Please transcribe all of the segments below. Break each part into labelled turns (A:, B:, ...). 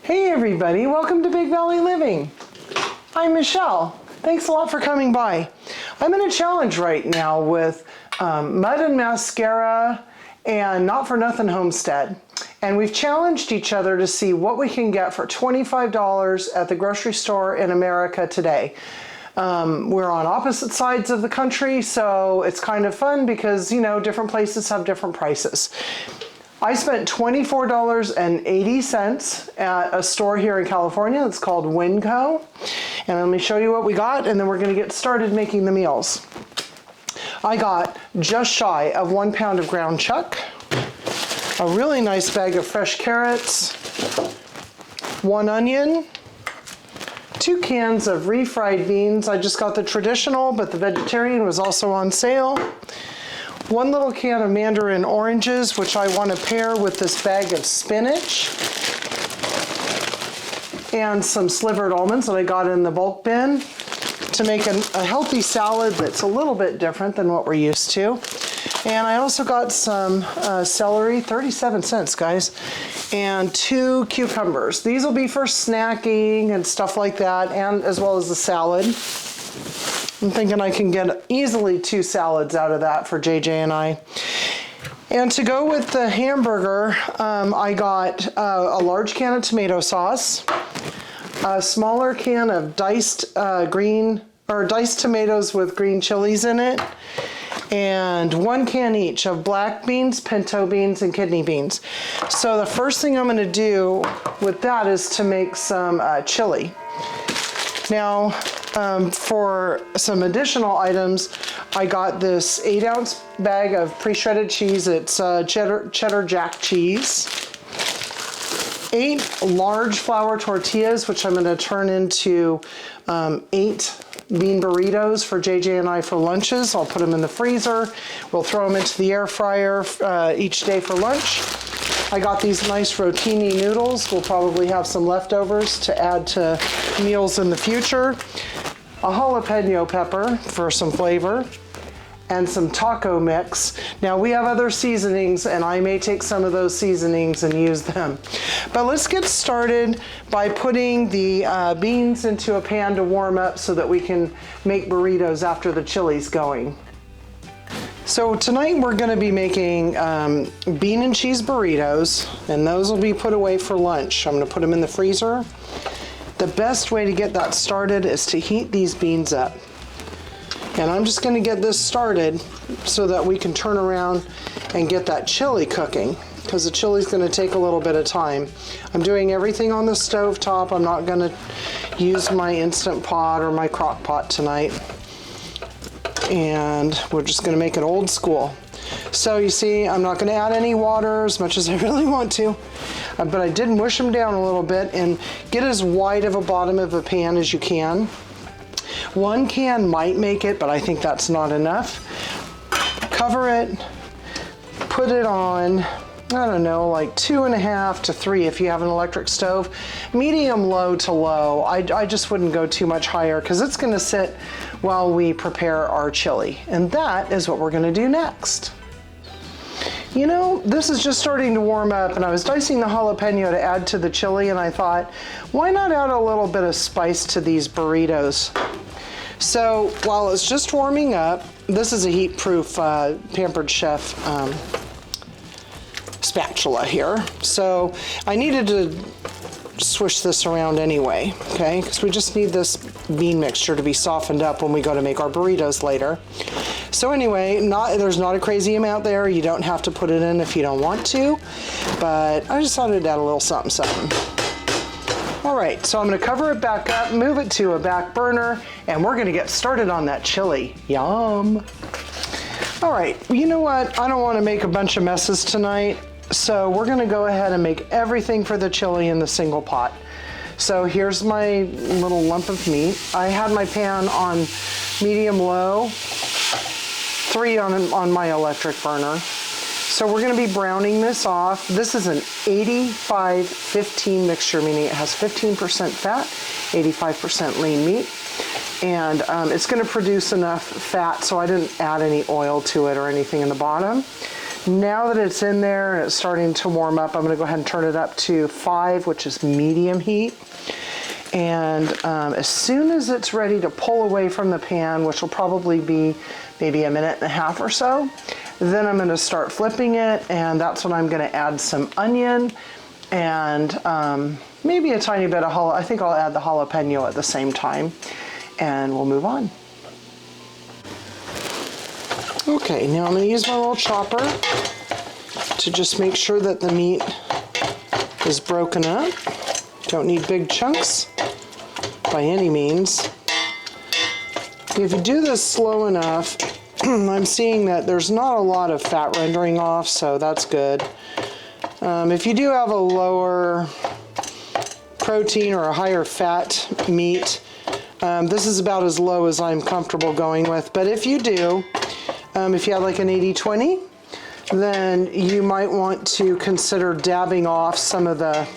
A: Hey everybody, welcome to Big Valley Living. I'm Michelle. Thanks a lot for coming by. I'm in a challenge right now with Mud and Mascara and Not For Nothing Homestead. And we've challenged each other to see what we can get for $25 at the grocery store in America today. We're on opposite sides of the country, so it's kind of fun because, you know, different places have different prices. I spent $24.80 at a store here in California. It's called Winco. And let me show you what we got, and then we're going to get started making the meals. I got just shy of 1 pound of ground chuck, a really nice bag of fresh carrots, 1 onion, 2 cans of refried beans. I just got the traditional, but the vegetarian was also on sale. 1 little can of mandarin oranges, which I want to pair with this bag of spinach, and some slivered almonds that I got in the bulk bin to make a healthy salad that's a little bit different than what we're used to. And I also got some celery, 37 cents, guys, and 2 cucumbers. These will be for snacking and stuff like that, and as well as the salad. I'm thinking I can get easily 2 salads out of that for JJ and I. And to go with the hamburger, I got a large can of tomato sauce, a smaller can of diced diced tomatoes with green chilies in it, and 1 can each of black beans, pinto beans, and kidney beans. So the first thing I'm going to do with that is to make some chili. Now, for some additional items, I got this 8-ounce bag of pre-shredded cheese. It's cheddar jack cheese. 8 large flour tortillas, which I'm going to turn into 8 bean burritos for JJ and I for lunches. I'll put them in the freezer. We'll throw them into the air fryer each day for lunch. I got these nice rotini noodles. We'll probably have some leftovers to add to meals in the future. A jalapeno pepper for some flavor, and some taco mix. Now we have other seasonings, and I may take some of those seasonings and use them. But let's get started by putting the beans into a pan to warm up so that we can make burritos after the chili's going. So tonight we're going to be making bean and cheese burritos, and those will be put away for lunch. I'm going to put them in the freezer. The best way to get that started is to heat these beans up. And I'm just going to get this started so that we can turn around and get that chili cooking, because the chili's going to take a little bit of time. I'm doing everything on the stove top. I'm not going to use my Instant Pot or my crock pot tonight. And we're just going to make it old school. So you see, I'm not going to add any water as much as I really want to, but I did mush them down a little bit and get as wide of a bottom of a pan as you can. 1 can might make it, but I think that's not enough. Cover it, put it on, I don't know, like 2.5 to 3 if you have an electric stove. Medium low to low. I just wouldn't go too much higher because it's going to sit while we prepare our chili. And that is what we're going to do next. You know, this is just starting to warm up, and I was dicing the jalapeno to add to the chili, and I thought, why not add a little bit of spice to these burritos? So while it's just warming up, this is a heat-proof Pampered Chef spatula here. So I needed to swish this around anyway, okay? Because we just need this bean mixture to be softened up when we go to make our burritos later. So anyway, there's not a crazy amount there. You don't have to put it in if you don't want to, but I just thought I'd add a little something, something. All right, so I'm gonna cover it back up, move it to a back burner, and we're gonna get started on that chili. Yum. All right, you know what? I don't wanna make a bunch of messes tonight, so we're gonna go ahead and make everything for the chili in the single pot. So here's my little lump of meat. I had my pan on medium low, 3 on my electric burner. So we're going to be browning this off. This is an 85-15 mixture, meaning it has 15% fat, 85% lean meat. And it's going to produce enough fat, so I didn't add any oil to it or anything in the bottom. Now that it's in there and it's starting to warm up, I'm going to go ahead and turn it up to 5, which is medium heat. And as soon as it's ready to pull away from the pan, which will probably be maybe 1.5 minutes or so, then I'm going to start flipping it, and that's when I'm going to add some onion and maybe a tiny bit of I think I'll add the jalapeno at the same time, and we'll move on. Okay, now I'm going to use my little chopper to just make sure that the meat is broken up. Don't need big chunks by any means. If you do this slow enough, I'm seeing that there's not a lot of fat rendering off, so that's good. If you do have a lower protein or a higher fat meat, this is about as low as I'm comfortable going with. But if you do, if you have like an 80-20, then you might want to consider dabbing off some of the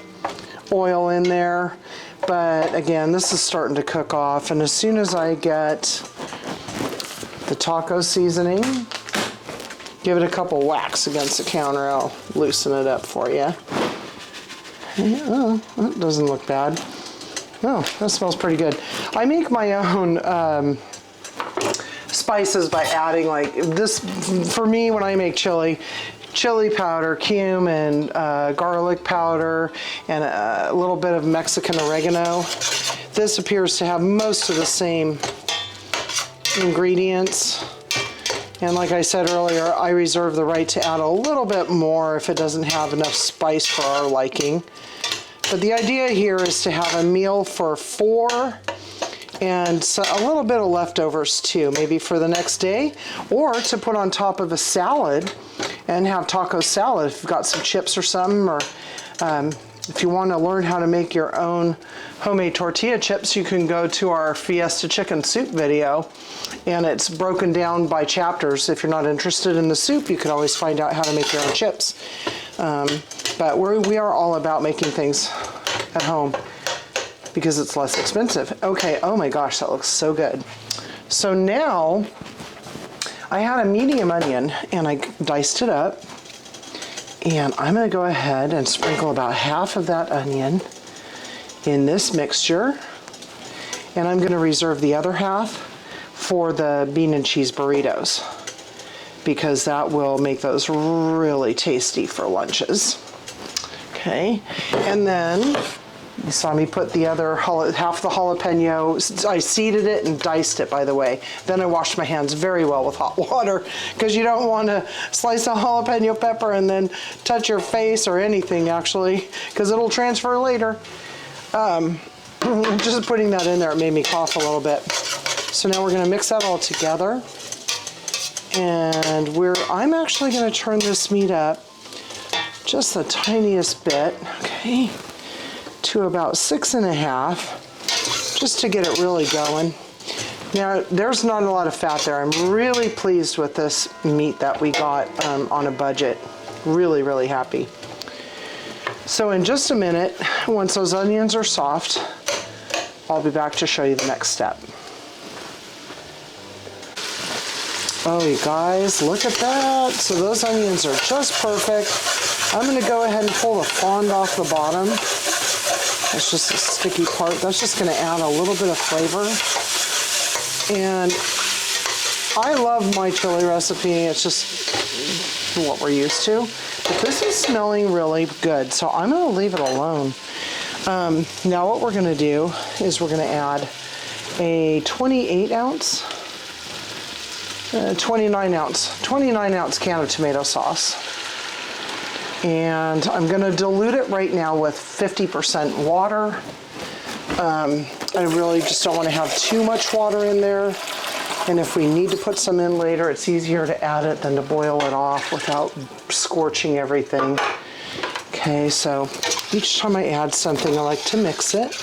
A: oil in there. But again, this is starting to cook off, and as soon as I get the taco seasoning, give it a couple whacks against the counter, I'll loosen it up for you. Oh, that doesn't look bad. Oh, that smells pretty good. I make my own spices by adding, like this, for me when I make chili powder, cumin, garlic powder, and a little bit of Mexican oregano. This appears to have most of the same ingredients. And like I said earlier, I reserve the right to add a little bit more if it doesn't have enough spice for our liking. But the idea here is to have a meal for 4 and so a little bit of leftovers too, maybe for the next day, or to put on top of a salad and have taco salad if you've got some chips or something, or if you want to learn how to make your own homemade tortilla chips, you can go to our Fiesta chicken soup video, and it's broken down by chapters. If you're not interested in the soup, you can always find out how to make your own chips. But we are all about making things at home because it's less expensive. Okay, oh my gosh, that looks so good. So now, I had a medium onion and I diced it up, and I'm gonna go ahead and sprinkle about half of that onion in this mixture, and I'm gonna reserve the other half for the bean and cheese burritos, because that will make those really tasty for lunches. Okay, and then you saw me put the other half the jalapeno. I seeded it and diced it, by the way. Then I washed my hands very well with hot water, because you don't want to slice a jalapeno pepper and then touch your face or anything, actually, because it'll transfer later. Just putting that in there, it made me cough a little bit. So now we're going to mix that all together, and I'm actually going to turn this meat up just the tiniest bit, okay, to about 6.5, just to get it really going. Now, there's not a lot of fat there. I'm really pleased with this meat that we got on a budget. Really, really happy. So in just a minute, once those onions are soft, I'll be back to show you the next step. Oh, you guys, look at that. So those onions are just perfect. I'm going to go ahead and pull the fond off the bottom. That's just a sticky part. That's just going to add a little bit of flavor. And I love my chili recipe. It's just what we're used to. But this is smelling really good, so I'm going to leave it alone. Now what we're going to do is we're going to add a 29 ounce can of tomato sauce. And I'm going to dilute it right now with 50% water. I really just don't want to have too much water in there. And if we need to put some in later, it's easier to add it than to boil it off without scorching everything. Okay, so each time I add something, I like to mix it.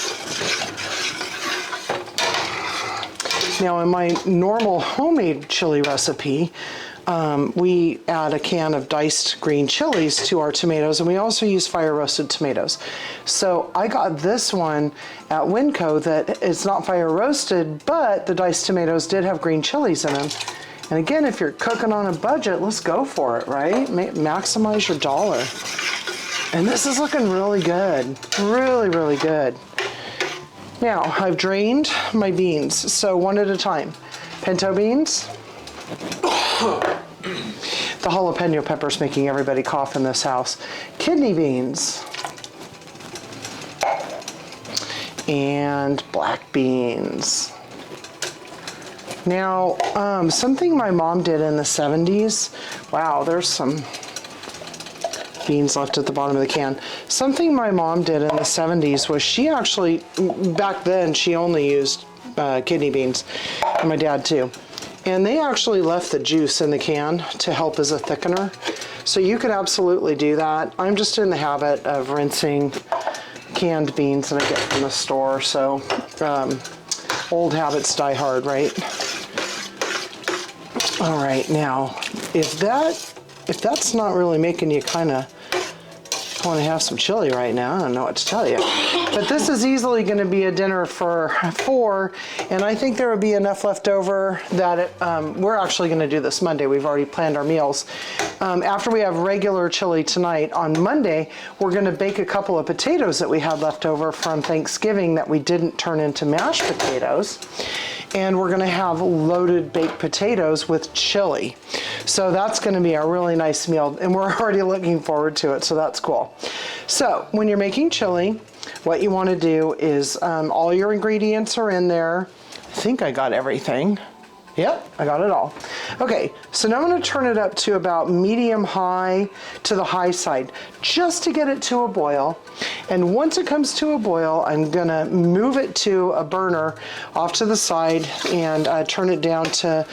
A: Now in my normal homemade chili recipe, we add a can of diced green chilies to our tomatoes, and we also use fire roasted tomatoes. So I got this one at Winco that it's not fire roasted, but the diced tomatoes did have green chilies in them, And again, if you're cooking on a budget, let's go for it, right? Maximize your dollar. And this is looking really good. Really, really good. Now, I've drained my beans, so one at a time. Pinto beans. The jalapeno pepper's making everybody cough in this house. Kidney beans. And black beans. Now, something my mom did in the 70s, wow, there's some beans left at the bottom of the can. Something my mom did in the 70s was she actually, back then, she only used kidney beans, and my dad too. And they actually left the juice in the can to help as a thickener. So you could absolutely do that. I'm just in the habit of rinsing canned beans that I get from the store, so old habits die hard, right? All right, now, if that's not really making you kind of want to have some chili right now, I don't know what to tell you. But this is easily going to be a dinner for 4, and I think there would be enough left over that we're actually going to do this Monday. We've already planned our meals. After we have regular chili tonight, on Monday, we're going to bake a couple of potatoes that we had left over from Thanksgiving that we didn't turn into mashed potatoes. And we're gonna have loaded baked potatoes with chili. So that's gonna be a really nice meal, and we're already looking forward to it, so that's cool. So when you're making chili, what you wanna do is all your ingredients are in there. I think I got everything. Yep, I got it all. Okay, so now I'm gonna turn it up to about medium high to the high side, just to get it to a boil. And once it comes to a boil, I'm gonna move it to a burner off to the side and turn it down to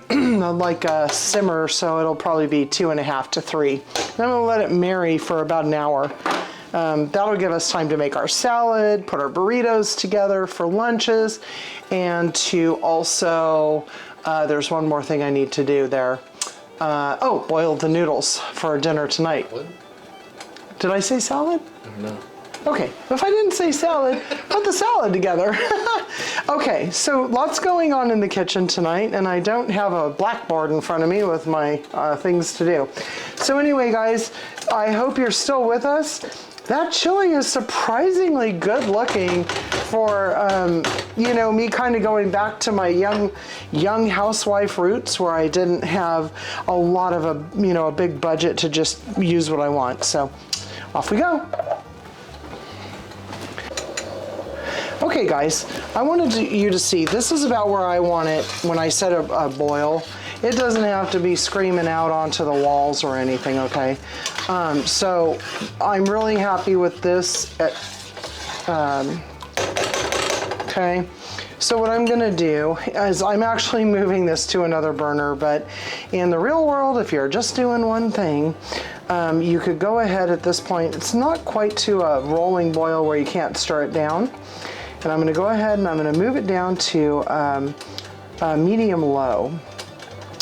A: like a simmer, so it'll probably be 2.5 to 3. Then I'm gonna let it marry for about an hour. That'll give us time to make our salad, put our burritos together for lunches, and to also, there's one more thing I need to do there. Boil the noodles for dinner tonight.
B: What?
A: Did I say salad?
B: No.
A: Okay, if I didn't say salad, put the salad together. Okay, so lots going on in the kitchen tonight, and I don't have a blackboard in front of me with my things to do. So anyway, guys, I hope you're still with us. That chili is surprisingly good looking for, me kind of going back to my young housewife roots where I didn't have a lot of a big budget to just use what I want. So off we go. Okay guys, I wanted you to see, this is about where I want it when I set a boil. It doesn't have to be screaming out onto the walls or anything, okay? So I'm really happy with this. Okay, so what I'm gonna do is I'm actually moving this to another burner, but in the real world, if you're just doing one thing, you could go ahead at this point. It's not quite to a rolling boil where you can't stir it down. And I'm gonna go ahead and I'm gonna move it down to medium low.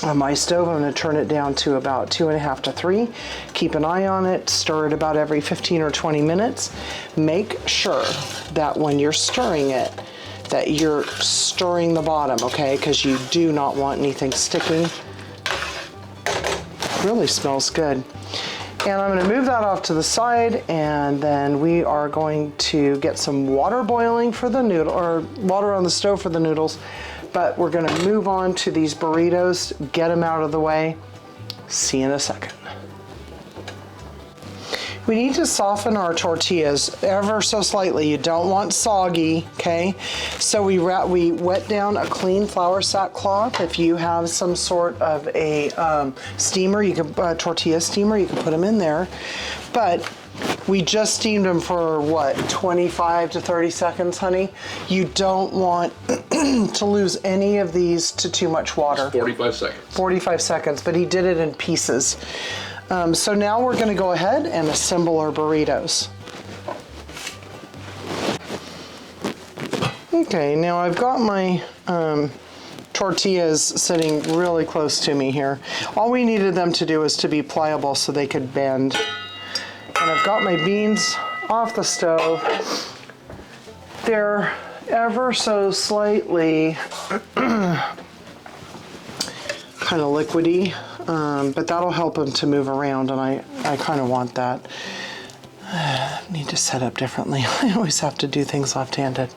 A: On my stove, I'm gonna turn it down to about 2.5 to 3. Keep an eye on it, stir it about every 15 or 20 minutes. Make sure that when you're stirring it, that you're stirring the bottom, okay? Because you do not want anything sticking. Really smells good. And I'm gonna move that off to the side, and then we are going to get some water boiling for the noodle, or water on the stove for the noodles. But we're gonna move on to these burritos, get them out of the way. See you in a second. We need to soften our tortillas ever so slightly. You don't want soggy, okay? So we wet down a clean flour sack cloth. If you have some sort of a steamer, you can tortilla steamer, you can put them in there. But we just steamed them for what, 25 to 30 seconds, honey? You don't want to lose any of these to too much water.
B: 45 seconds.
A: 45 seconds, but he did it in pieces. So now we're gonna go ahead and assemble our burritos. Okay, now I've got my tortillas sitting really close to me here. All we needed them to do is to be pliable so they could bend. And I've got my beans off the stove. They're ever so slightly kind of liquidy, but that'll help them to move around, and I kind of want that. Need to set up differently. I always have to do things left-handed.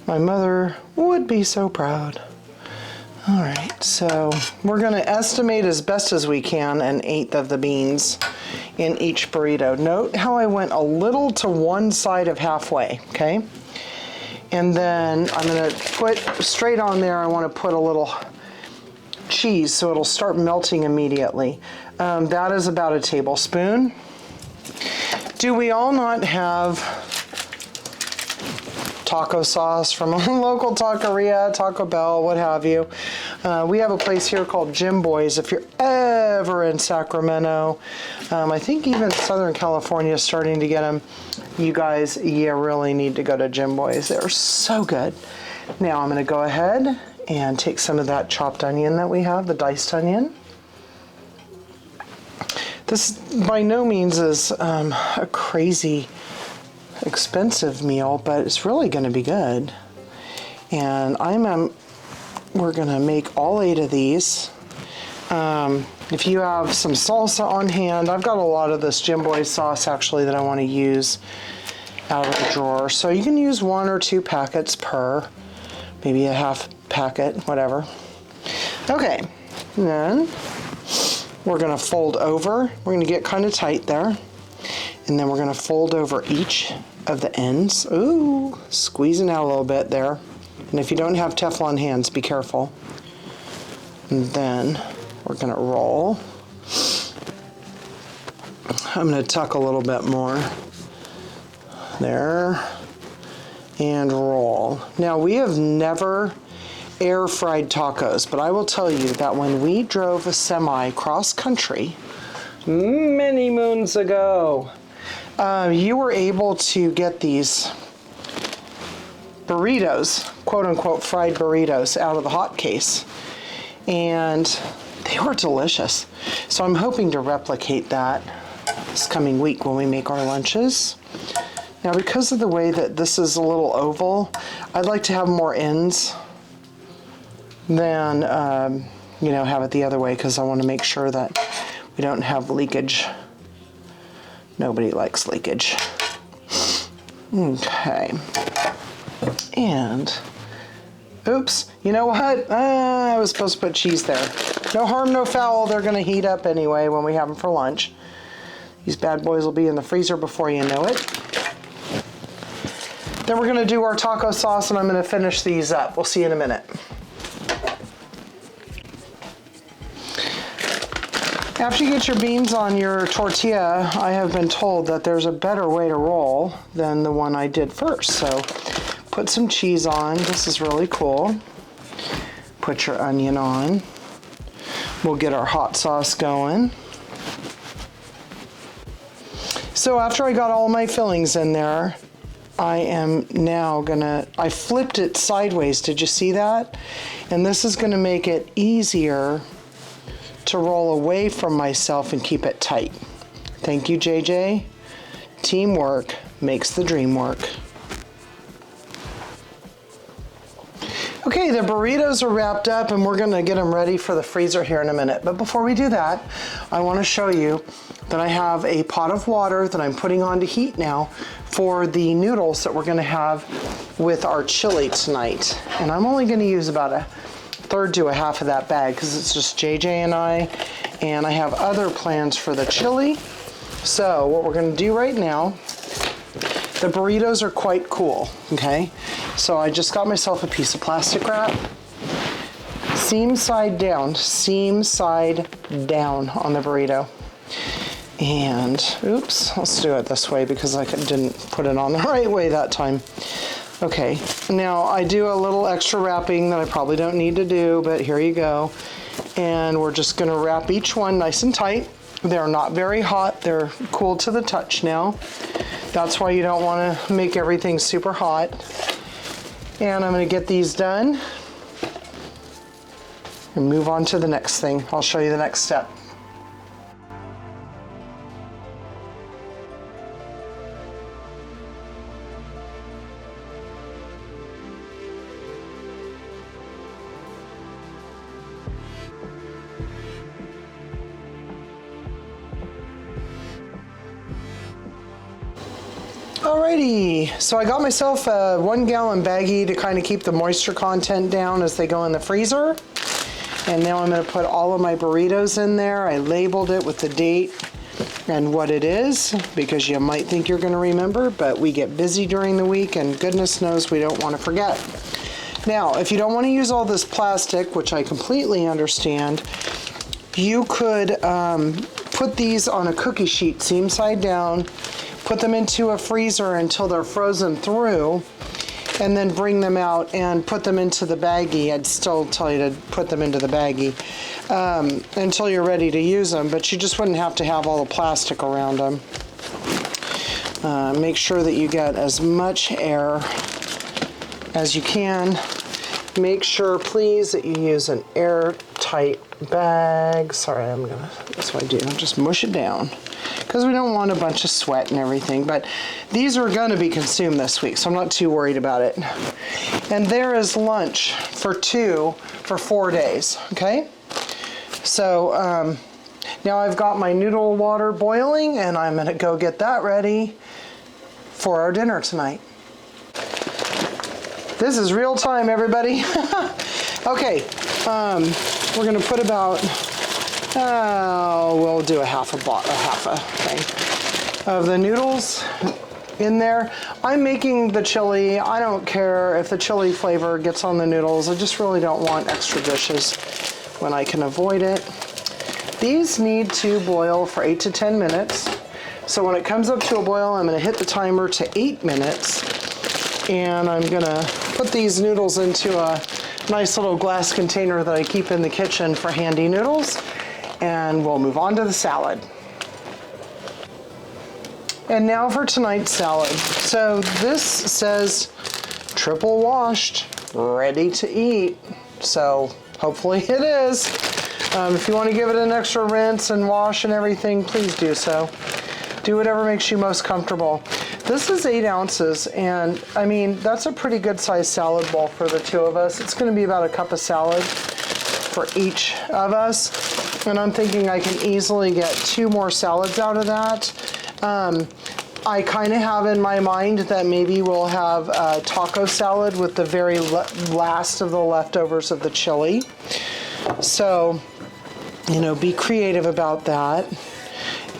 A: My mother would be so proud. All right, so we're gonna estimate as best as we can 1/8 of the beans in each burrito. Note how I went a little to one side of halfway, okay? And then I'm gonna put straight on there, I wanna put a little cheese so it'll start melting immediately. That is about a tablespoon. Do we all not have taco sauce from a local taqueria, Taco Bell, what have you? We have a place here called Jim Boy's. If you're ever in Sacramento, I think even Southern California is starting to get them. You guys, you really need to go to Jim Boy's. They're so good. Now I'm going to go ahead and take some of that chopped onion that we have, the diced onion. This by no means is a crazy expensive meal, but it's really going to be good. And we're going to make all 8 of these. If you have some salsa on hand, I've got a lot of this Jim Boy's sauce actually that I want to use out of the drawer. So you can use 1 or 2 packets per, maybe a half packet, whatever. Okay, and then we're going to fold over. We're going to get kind of tight there. And then we're going to fold over each of the ends. Ooh, squeezing out a little bit there. And if you don't have Teflon hands, be careful. And then we're going to roll. I'm going to tuck a little bit more. There. And roll. Now, we have never air fried tacos, but I will tell you that when we drove a semi cross country many moons ago, you were able to get these burritos, quote unquote fried burritos, out of the hot case, and they were delicious. So I'm hoping to replicate that this coming week when we make our lunches. Now, because of the way that this is a little oval, I'd like to have more ends than have it the other way, because I want to make sure that we don't have leakage. Nobody likes leakage. Okay. And, oops, you know what? I was supposed to put cheese there. No harm, no foul. They're going to heat up anyway when we have them for lunch. These bad boys will be in the freezer before you know it. Then we're going to do our taco sauce, and I'm going to finish these up. We'll see you in a minute. After you get your beans on your tortilla, I have been told that there's a better way to roll than the one I did first. So put some cheese on. This is really cool. Put your onion on. We'll get our hot sauce going. So after I got all my fillings in there, I am now I flipped it sideways. Did you see that? And this is gonna make it easier to roll away from myself and keep it tight. Thank you, JJ. Teamwork makes the dream work. Okay, the burritos are wrapped up, and we're gonna get them ready for the freezer here in a minute. But before we do that, I wanna show you that I have a pot of water that I'm putting on to heat now for the noodles that we're gonna have with our chili tonight. And I'm only gonna use about a third to a half of that bag because it's just JJ and I have other plans for the chili. So what we're going to do right now, the burritos are quite cool, okay? So I just got myself a piece of plastic wrap, seam side down on the burrito. And oops, let's do it this way because I didn't put it on the right way that time. Okay, now I do a little extra wrapping that I probably don't need to do, but here you go. And we're just gonna wrap each one nice and tight. They're not very hot, they're cool to the touch now. That's why you don't wanna make everything super hot. And I'm gonna get these done and move on to the next thing. I'll show you the next step. Alrighty, so I got myself a 1 gallon baggie to kind of keep the moisture content down as they go in the freezer. And now I'm going to put all of my burritos in there. I labeled it with the date and what it is, because you might think you're going to remember, but we get busy during the week and goodness knows we don't want to forget. Now, if you don't want to use all this plastic, which I completely understand, you could put these on a cookie sheet, seam side down, put them into a freezer until they're frozen through, and then bring them out and put them into the baggie. I'd still tell you to put them into the baggie until you're ready to use them, but you just wouldn't have to have all the plastic around them. Make sure that you get as much air as you can. Make sure, please, that you use an airtight bag. Sorry, that's what I do. Just mush it down, because we don't want a bunch of sweat and everything, but these are going to be consumed this week, so I'm not too worried about it. And there is lunch for 2 for 4 days, okay? So now I've got my noodle water boiling, and I'm going to go get that ready for our dinner tonight. This is real time, everybody. Okay, we're going to put about, we'll do a half a thing of the noodles in there. I'm making the chili. I don't care if the chili flavor gets on the noodles. I just really don't want extra dishes when I can avoid it. These need to boil for 8 to 10 minutes. So when it comes up to a boil, I'm going to hit the timer to 8 minutes. And I'm going to put these noodles into a nice little glass container that I keep in the kitchen for handy noodles. And we'll move on to the salad. And now for tonight's salad. So this says triple washed, ready to eat. So hopefully it is. If you want to give it an extra rinse and wash and everything, please do so. Do whatever makes you most comfortable. This is 8 ounces, and I mean, that's a pretty good sized salad bowl for the 2 of us. It's going to be about a cup of salad for each of us. And I'm thinking I can easily get 2 more salads out of that. I kind of have in my mind that maybe we'll have a taco salad with the very last of the leftovers of the chili. So, you know, be creative about that.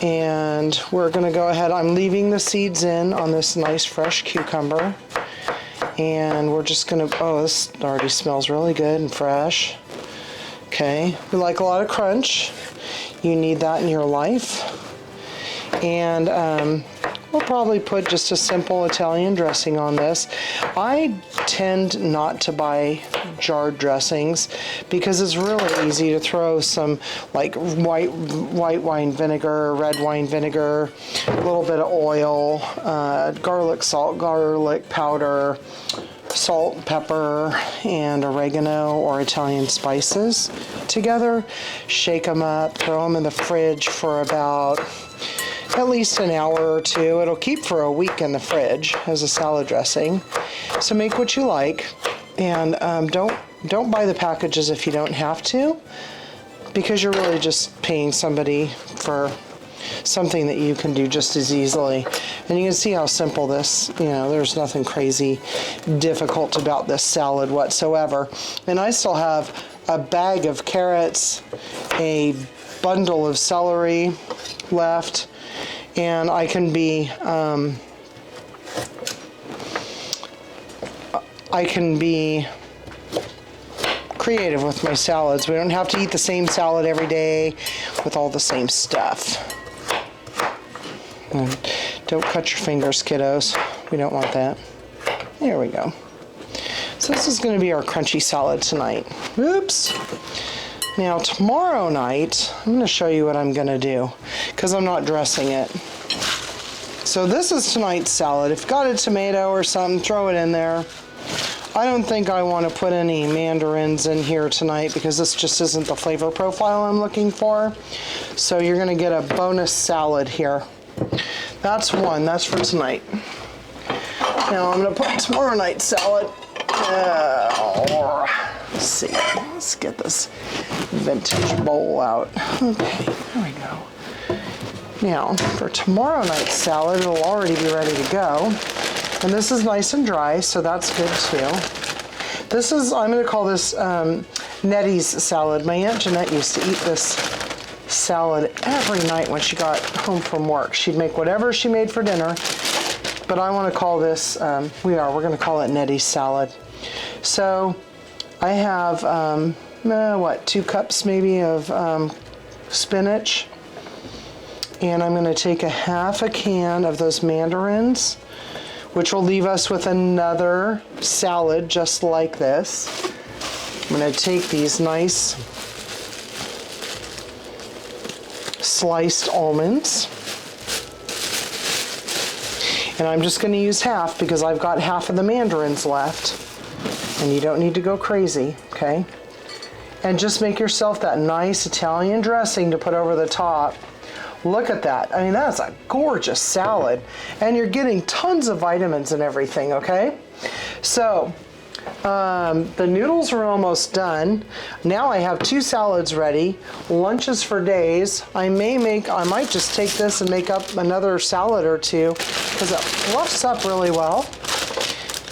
A: And we're going to go ahead. I'm leaving the seeds in on this nice fresh cucumber. And we're just going to, oh, this already smells really good and fresh. Okay, we like a lot of crunch. You need that in your life. And we'll probably put just a simple Italian dressing on this. I tend not to buy jarred dressings because it's really easy to throw some like white wine vinegar, red wine vinegar, a little bit of oil, garlic salt, garlic powder, salt, pepper, and oregano or Italian spices together. Shake them up, throw them in the fridge for about at least an hour or 2. It'll keep for a week in the fridge as a salad dressing. So make what you like, and don't buy the packages if you don't have to, because you're really just paying somebody for something that you can do just as easily. And you can see how simple this, you know, there's nothing crazy difficult about this salad whatsoever. And I still have a bag of carrots, a bundle of celery left, and I can be creative with my salads. We don't have to eat the same salad every day with all the same stuff. And don't cut your fingers, kiddos. We don't want that. There we go. So this is going to be our crunchy salad tonight. Oops. Now tomorrow night, I'm going to show you what I'm going to do, because I'm not dressing it. So this is tonight's salad. If you've got a tomato or something, throw it in there. I don't think I want to put any mandarins in here tonight because this just isn't the flavor profile I'm looking for. So you're going to get a bonus salad here. That's one. That's for tonight. Now I'm going to put tomorrow night's salad. Let's see. Let's get this vintage bowl out. Okay, there we go. Now, for tomorrow night's salad, it'll already be ready to go. And this is nice and dry, so that's good too. This is, I'm going to call this Nettie's salad. My Aunt Jeanette used to eat this salad every night when she got home from work. She'd make whatever she made for dinner, but I want to call this, we're going to call it Nettie's salad. So I have, 2 cups maybe of spinach. And I'm going to take a half a can of those mandarins, which will leave us with another salad just like this. I'm going to take these nice sliced almonds. And I'm just going to use half because I've got half of the mandarins left. And you don't need to go crazy, okay? And just make yourself that nice Italian dressing to put over the top. Look at that. I mean, that's a gorgeous salad. And you're getting tons of vitamins and everything, okay? So, the noodles are almost done. Now I have 2 salads ready, lunches for days. I might just take this and make up another salad or 2 because it fluffs up really well.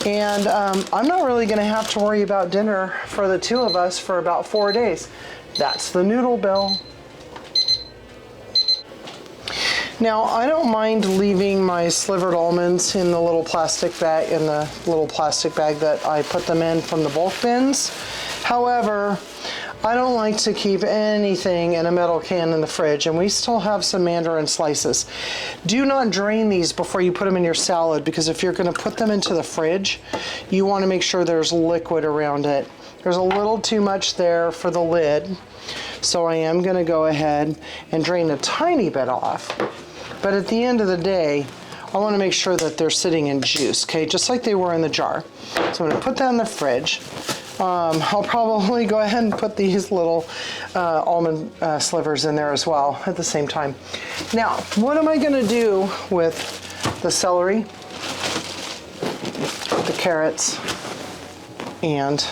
A: And I'm not really going to have to worry about dinner for the 2 of us for about 4 days. That's the noodle bill. Now, I don't mind leaving my slivered almonds in the little plastic bag, that I put them in from the bulk bins. However, I don't like to keep anything in a metal can in the fridge, and we still have some mandarin slices. Do not drain these before you put them in your salad, because if you're going to put them into the fridge, you want to make sure there's liquid around it. There's a little too much there for the lid, so I am going to go ahead and drain a tiny bit off. But at the end of the day, I want to make sure that they're sitting in juice, okay, just like they were in the jar. So I'm going to put that in the fridge. I'll probably go ahead and put these little almond slivers in there as well at the same time. Now, what am I going to do with the celery, the carrots, and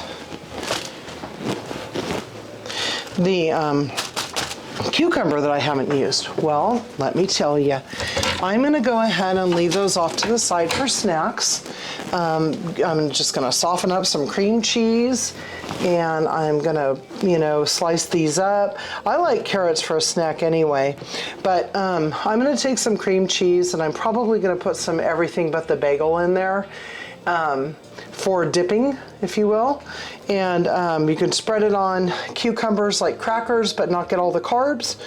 A: the cucumber that I haven't used? Well, let me tell you. I'm going to go ahead and leave those off to the side for snacks. I'm just going to soften up some cream cheese, and I'm going to, slice these up. I like carrots for a snack anyway, but I'm going to take some cream cheese, and I'm probably going to put some everything but the bagel in there for dipping, if you will. And you can spread it on cucumbers like crackers, but not get all the carbs.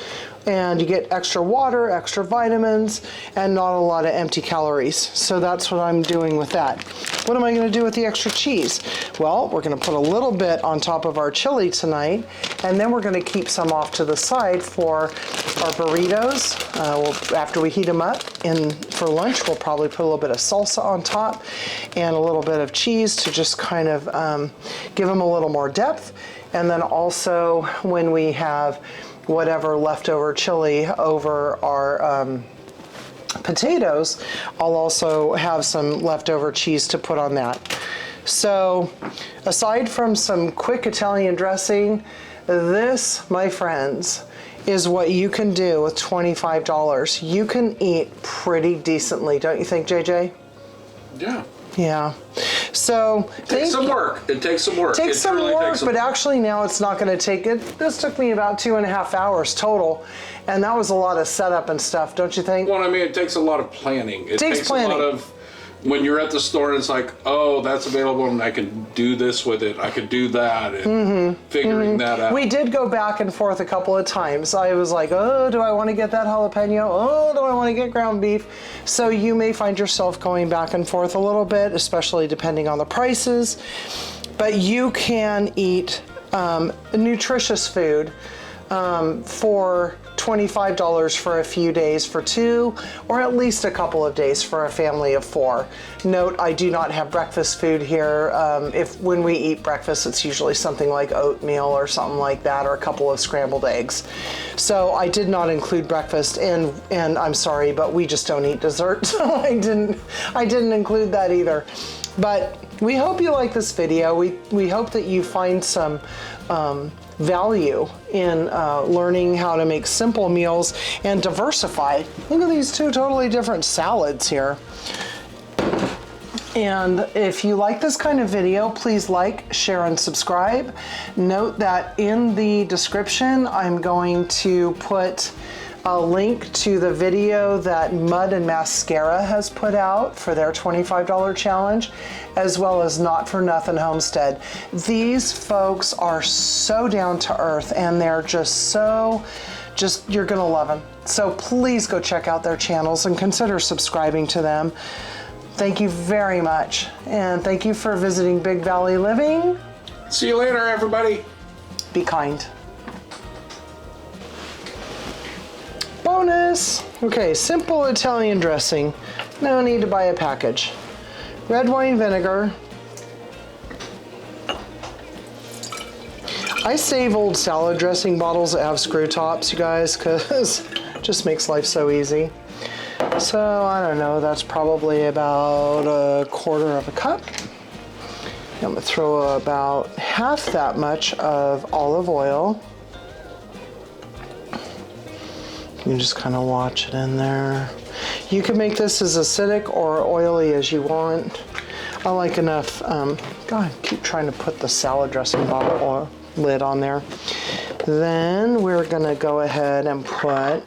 A: And you get extra water, extra vitamins, and not a lot of empty calories. So that's what I'm doing with that. What am I going to do with the extra cheese? Well, we're going to put a little bit on top of our chili tonight, and then we're going to keep some off to the side for our burritos. After we heat them up for lunch, we'll probably put a little bit of salsa on top and a little bit of cheese to just kind of give them a little more depth. And then also when we have whatever leftover chili over our potatoes, I'll also have some leftover cheese to put on that. So aside from some quick Italian dressing, this, my friends, is what you can do with $25. You can eat pretty decently, don't you think, JJ?
B: Yeah.
A: Yeah. So
B: it takes some work. It takes some work.
A: Takes some work, but actually now it's not going to take it. This took me about 2.5 hours total, and that was a lot of setup and stuff, don't you think?
B: Well, I mean, it takes a lot of planning. It takes
A: planning.
B: A lot of when you're at the store and it's like, oh, that's available and I can do this with it. I could do that, and figuring that out.
A: We did go back and forth a couple of times. I was like, oh, do I want to get that jalapeno? Oh, do I want to get ground beef? So you may find yourself going back and forth a little bit, especially depending on the prices. But you can eat nutritious food for $25 for a few days for 2, or at least a couple of days for a family of 4. Note, I do not have breakfast food here. When we eat breakfast, it's usually something like oatmeal or something like that, or a couple of scrambled eggs. So I did not include breakfast, and I'm sorry, but we just don't eat dessert, so I didn't include that either. But we hope you like this video. We hope that you find some value in learning how to make simple meals and diversify. Look at these two totally different salads here. And if you like this kind of video, please like, share, and subscribe. Note that in the description, I'm going to put a link to the video that Mud and Mascara has put out for their $25 challenge, as well as Not for Nothing Homestead. These folks are so down to earth, and they're you're gonna love them. So please go check out their channels and consider subscribing to them. Thank you very much, and thank you for visiting Big Valley Living.
B: See you later, everybody.
A: Be kind. Bonus! Okay, simple Italian dressing. No need to buy a package. Red wine vinegar. I save old salad dressing bottles that have screw tops, you guys, because it just makes life so easy. So, I don't know, that's probably about 1/4 cup. I'm gonna throw about half that much of olive oil. You can just kind of watch it in there. You can make this as acidic or oily as you want. I like enough, God, I keep trying to put the salad dressing bottle or lid on there. Then we're gonna go ahead and put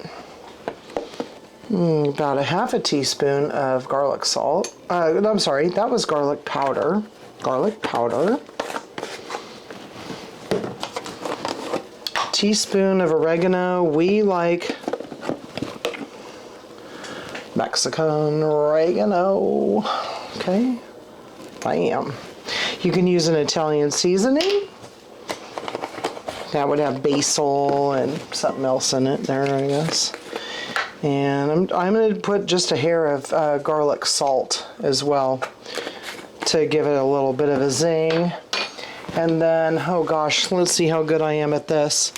A: about a half a teaspoon of garlic salt. I'm sorry, that was garlic powder. Garlic powder. Teaspoon of oregano. We like Mexican oregano. Okay, bam. You can use an Italian seasoning. That would have basil and something else in it there, I guess. And I'm going to put just a hair of garlic salt as well to give it a little bit of a zing. And then, oh gosh, let's see how good I am at this.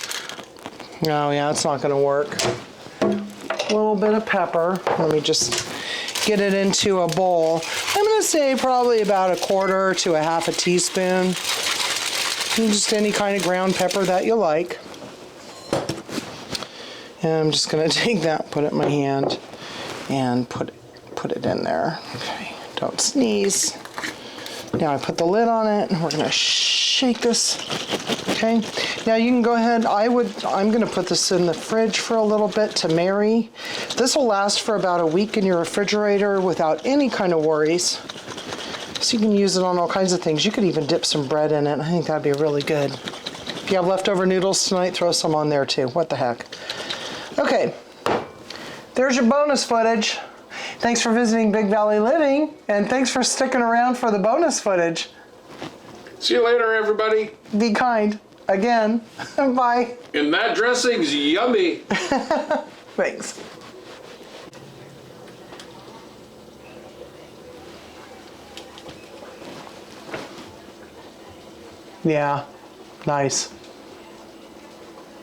A: Oh yeah, it's not going to work. A little bit of pepper. Let me just get it into a bowl. I'm going to say probably about 1/4 to a half a teaspoon. And just any kind of ground pepper that you like. And I'm just going to take that, put it in my hand, and put it in there. Okay, don't sneeze. Now I put the lid on it, and we're going to shake this. Okay, now you can go ahead. I'm going to put this in the fridge for a little bit to marry. This will last for about a week in your refrigerator without any kind of worries. So you can use it on all kinds of things. You could even dip some bread in it. I think that'd be really good. If you have leftover noodles tonight, throw some on there too. What the heck? Okay, there's your bonus footage. Thanks for visiting Big Valley Living, and thanks for sticking around for the bonus footage.
B: See you later, everybody.
A: Be kind. Again. Bye.
B: And that dressing's yummy.
A: Thanks. Yeah, nice.